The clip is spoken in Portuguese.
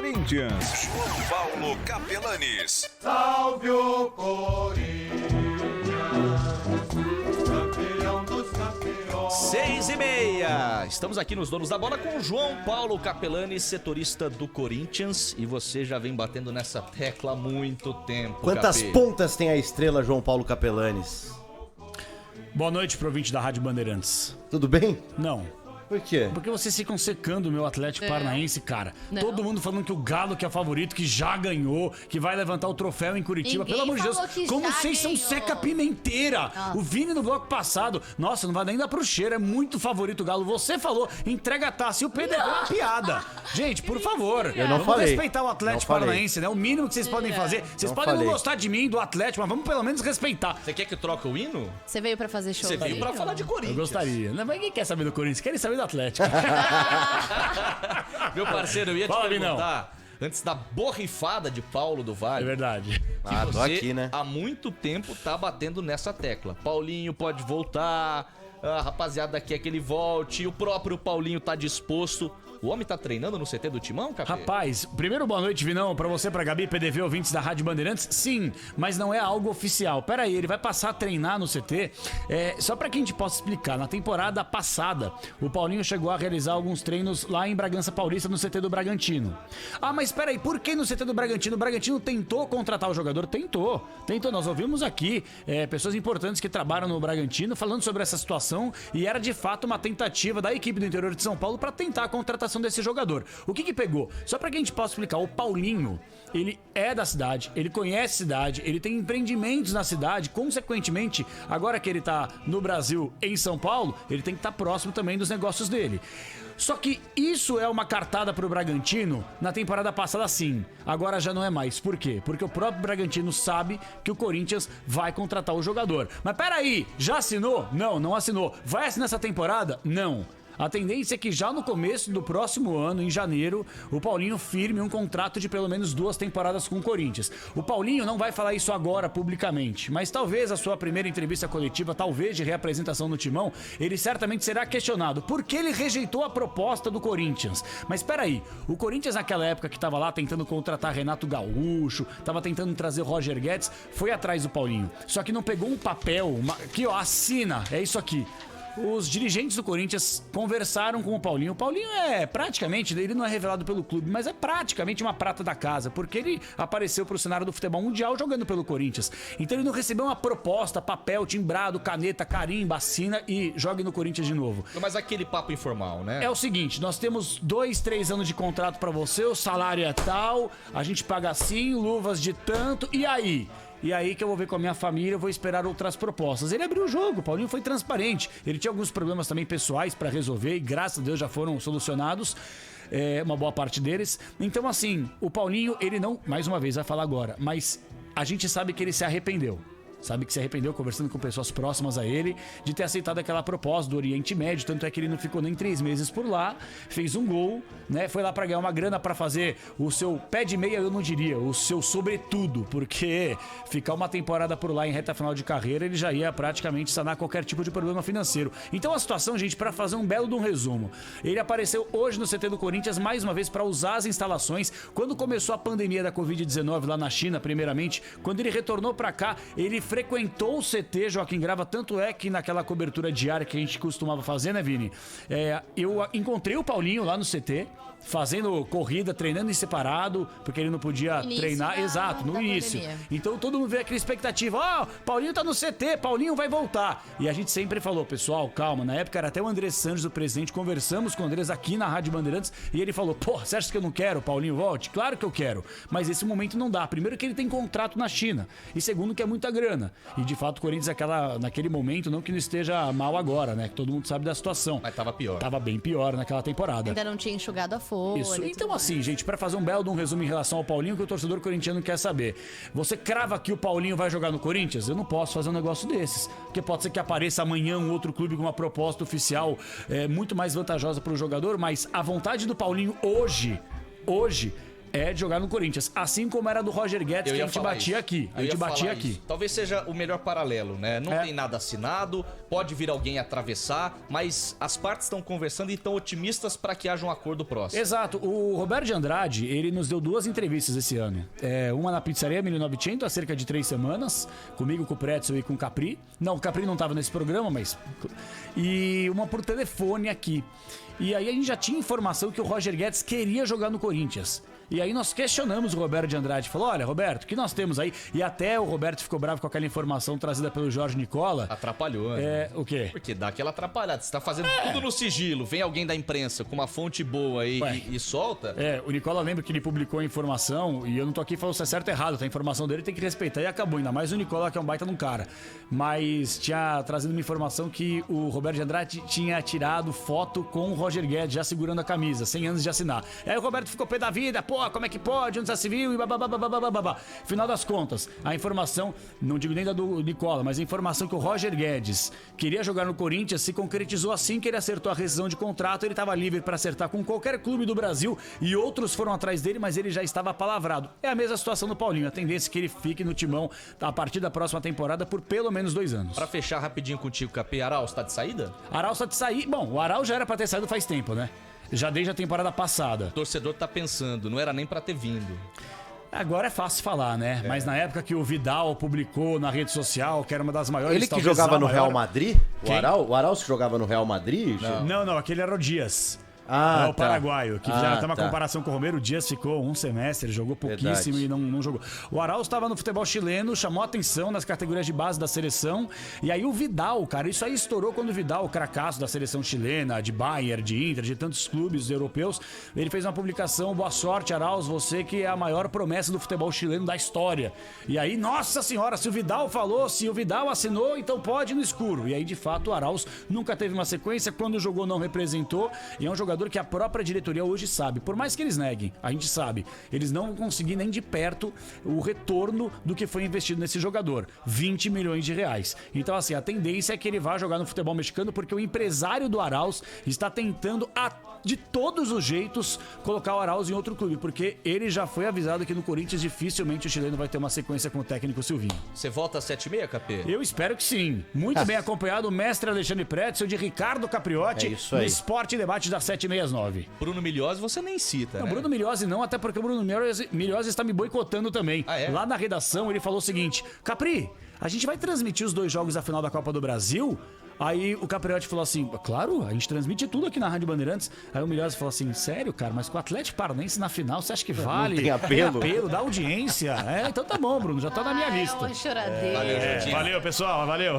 Corinthians. João Paulo Capelanes. Salve o Corinthians, campeão dos campeões. 6:30. Estamos aqui nos Donos da Bola com o João Paulo Capelanes, setorista do Corinthians. E você já vem batendo nessa tecla há muito tempo. Quantas pontas tem a estrela João Paulo Capelanes? Boa noite pro ouvinte da Rádio Bandeirantes. Tudo bem? Não. Por quê? Porque vocês ficam secando o meu Atlético Paranaense, cara. Não. Todo mundo falando que o Galo que é favorito, que já ganhou, que vai levantar o troféu em Curitiba. Ninguém Pelo amor de Deus, falou que como já vocês são ganhou. seca-pimenteira. O Vini no bloco passado, nossa, não vai nem dar pro cheiro, é muito favorito o Galo. Você falou, entrega a taça e o Pedro é uma piada. Gente, por favor. Eu não vamos falei. respeitar o Atlético Não falei. Paranaense, né? O mínimo que vocês podem fazer. Vocês Não podem falei. não gostar de mim, do Atlético, mas vamos pelo menos respeitar. Você quer que troque o hino? Você veio pra fazer show? Você veio pra falar de Corinthians. Eu gostaria. Não, mas quem quer saber do Corinthians? Querem saber do Atlético. Meu parceiro, eu ia te Fala, perguntar, antes da borrifada de Paulo do Vale, É verdade. que Ah, tô você aqui, né? há muito tempo tá batendo nessa tecla. Paulinho pode voltar, a rapaziada quer que ele volte, o próprio Paulinho tá disposto. O homem tá treinando no CT do Timão, Capê? Rapaz, primeiro boa noite, Vinão, pra você, pra Gabi, PDV, ouvintes da Rádio Bandeirantes. Sim, mas não é algo oficial. Pera aí, ele vai passar a treinar no CT. Só pra que a gente possa explicar, na temporada passada, o Paulinho chegou a realizar alguns treinos lá em Bragança Paulista, no CT do Bragantino. Ah, mas pera aí, por que no CT do Bragantino? O Bragantino tentou contratar o jogador? Tentou. Nós ouvimos aqui pessoas importantes que trabalham no Bragantino falando sobre essa situação e era de fato uma tentativa da equipe do interior de São Paulo pra tentar a contratação desse jogador. O que pegou? Só pra que a gente possa explicar, o Paulinho, ele é da cidade, ele conhece a cidade, ele tem empreendimentos na cidade, consequentemente, agora que ele tá no Brasil, em São Paulo, ele tem que estar próximo também dos negócios dele. Só que isso é uma cartada pro Bragantino na temporada passada, sim. Agora já não é mais. Por quê? Porque o próprio Bragantino sabe que o Corinthians vai contratar o jogador. Mas peraí, já assinou? Não, não assinou. Vai assinar essa temporada? Não. A tendência é que já no começo do próximo ano, em janeiro, o Paulinho firme um contrato de pelo menos 2 temporadas com o Corinthians. O Paulinho não vai falar isso agora publicamente, mas talvez a sua primeira entrevista coletiva, talvez de reapresentação no Timão, ele certamente será questionado por que ele rejeitou a proposta do Corinthians. Mas peraí, o Corinthians naquela época que estava lá tentando contratar Renato Gaúcho, estava tentando trazer Roger Guedes, foi atrás do Paulinho. Só que não pegou um papel, aqui ó, assina, é isso aqui. Os dirigentes do Corinthians conversaram com o Paulinho. O Paulinho é praticamente, ele não é revelado pelo clube, mas é praticamente uma prata da casa, porque ele apareceu pro cenário do futebol mundial jogando pelo Corinthians. Então ele não recebeu uma proposta, papel, timbrado, caneta, carimba, assina e jogue no Corinthians de novo. Mas aquele papo informal, né? É o seguinte, nós temos 2, 3 anos de contrato pra você, o salário é tal, a gente paga assim, luvas de tanto, e aí? E aí que eu vou ver com a minha família, eu vou esperar outras propostas. Ele abriu o jogo, o Paulinho foi transparente. Ele tinha alguns problemas também pessoais pra resolver e graças a Deus já foram solucionados. Uma boa parte deles. Então assim, o Paulinho, ele não, mais uma vez vai falar agora, mas a gente sabe que ele se arrependeu. Sabe que se arrependeu conversando com pessoas próximas a ele de ter aceitado aquela proposta do Oriente Médio, tanto é que ele não ficou nem 3 meses por lá, fez um gol, né? Foi lá pra ganhar uma grana pra fazer o seu pé de meia, eu não diria, o seu sobretudo, porque ficar uma temporada por lá em reta final de carreira, ele já ia praticamente sanar qualquer tipo de problema financeiro. Então a situação, gente, pra fazer um belo de um resumo, ele apareceu hoje no CT do Corinthians mais uma vez pra usar as instalações. Quando começou a pandemia da Covid-19 lá na China, primeiramente, quando ele retornou pra cá, ele frequentou o CT Joaquim Grava, tanto é que naquela cobertura diária que a gente costumava fazer, né, Vini? Eu encontrei o Paulinho lá no CT, fazendo corrida, treinando em separado, porque ele não podia treinar. Exato, no início. Pandemia. Então todo mundo vê aquela expectativa, Paulinho tá no CT, Paulinho vai voltar. E a gente sempre falou, pessoal, calma, na época era até o Andrés Santos, o presidente, conversamos com o Andrés aqui na Rádio Bandeirantes, e ele falou, você acha que eu não quero o Paulinho volte? Claro que eu quero, mas esse momento não dá. Primeiro que ele tem contrato na China, e segundo que é muita grana. E de fato o Corinthians naquele momento, não que não esteja mal agora, né, que todo mundo sabe da situação. Mas tava pior. Tava bem pior naquela temporada. Ainda não tinha enxugado a folha. Isso. Então assim, gente, pra fazer um belo de um resumo em relação ao Paulinho, que o torcedor corintiano quer saber. Você crava que o Paulinho vai jogar no Corinthians? Eu não posso fazer um negócio desses, porque pode ser que apareça amanhã um outro clube com uma proposta oficial muito mais vantajosa pro jogador, mas a vontade do Paulinho hoje é de jogar no Corinthians. Assim como era do Roger Guedes, que a gente batia aqui. A gente batia aqui. Talvez seja o melhor paralelo, né? Não tem nada assinado, pode vir alguém atravessar, mas as partes estão conversando e estão otimistas para que haja um acordo próximo. Exato. O Roberto de Andrade, ele nos deu 2 entrevistas esse ano. Uma na Pizzaria 1900, há cerca de 3 semanas, comigo, com o Pretzel e com o Capri. Não, o Capri não estava nesse programa, mas... E uma por telefone aqui. E aí a gente já tinha informação que o Roger Guedes queria jogar no Corinthians. E aí nós questionamos o Roberto de Andrade. Falou, olha, Roberto, o que nós temos aí? E até o Roberto ficou bravo com aquela informação trazida pelo Jorge Nicola. Atrapalhou, né? O quê? Porque dá aquela atrapalhada. Você tá fazendo tudo no sigilo. Vem alguém da imprensa com uma fonte boa aí e solta. O Nicola lembra que ele publicou a informação, e eu não tô aqui falando se é certo ou errado, tá? A informação dele tem que respeitar e acabou. Ainda mais o Nicola, que é um baita de um cara. Mas tinha trazido uma informação que o Roberto de Andrade tinha tirado foto com o Roger Guedes, já segurando a camisa, 100 anos de assinar. Aí o Roberto ficou pé da vida, pô, como é que pode? Onde já se viu? E babá. Final das contas, a informação, não digo nem da do Nicola, mas a informação que o Roger Guedes queria jogar no Corinthians se concretizou assim que ele acertou a rescisão de contrato. Ele estava livre para acertar com qualquer clube do Brasil e outros foram atrás dele, mas ele já estava apalavrado. É a mesma situação do Paulinho, a tendência é que ele fique no timão a partir da próxima temporada por pelo menos 2 anos. Pra fechar rapidinho contigo, Capê, Arauz tá de saída? Arauz tá de sair. Bom, o Arauz já era pra ter saído faz tempo, né? Já desde a temporada passada. O torcedor tá pensando, não era nem pra ter vindo. Agora é fácil falar, né? Mas na época que o Vidal publicou na rede social, que era uma das maiores... Ele que jogava no Real Madrid? O Arauz que jogava no Real Madrid? Não, aquele era o Dias. Ah, o paraguaio, que já tem uma comparação com o Romero. O Dias ficou um semestre, jogou pouquíssimo e não jogou. O Arauz estava no futebol chileno, chamou atenção nas categorias de base da seleção. E aí o Vidal, cara, isso aí estourou quando o Vidal, o cracaço da seleção chilena, de Bayern, de Inter, de tantos clubes europeus, ele fez uma publicação: boa sorte, Arauz, você que é a maior promessa do futebol chileno da história. E aí, nossa senhora, se o Vidal falou, se o Vidal assinou, então pode ir no escuro. E aí, de fato, o Arauz nunca teve uma sequência, quando jogou não representou, e é um jogador que a própria diretoria hoje sabe, por mais que eles neguem, a gente sabe, eles não vão conseguir nem de perto o retorno do que foi investido nesse jogador, 20 milhões de reais. Então assim, a tendência é que ele vá jogar no futebol mexicano, porque o empresário do Arauz está tentando de todos os jeitos colocar o Arauz em outro clube, porque ele já foi avisado que no Corinthians dificilmente o chileno vai ter uma sequência com o técnico Silvinho. Você volta às 7h30, Capê? Eu espero que sim. Muito bem acompanhado, o mestre Alexandre Pretzel, de Ricardo Capriotti, no Esporte e Debate das 7h30 às 9h. Bruno Milhozzi você nem cita, não, né? Bruno Milhozzi não, até porque o Bruno Milhozzi está me boicotando também. Lá na redação ele falou o seguinte: Capri, a gente vai transmitir os 2 jogos da final da Copa do Brasil? Aí o Capriotti falou assim: claro, a gente transmite tudo aqui na Rádio Bandeirantes. Aí o Milhozzi falou assim: sério, cara, mas com o Atlético Paranaense na final, você acha que vale? Não tem apelo? Tem apelo, dá audiência. Então tá bom, Bruno, já tá na minha lista. É uma choradeira. Valeu, Jotinha. Valeu, pessoal, valeu.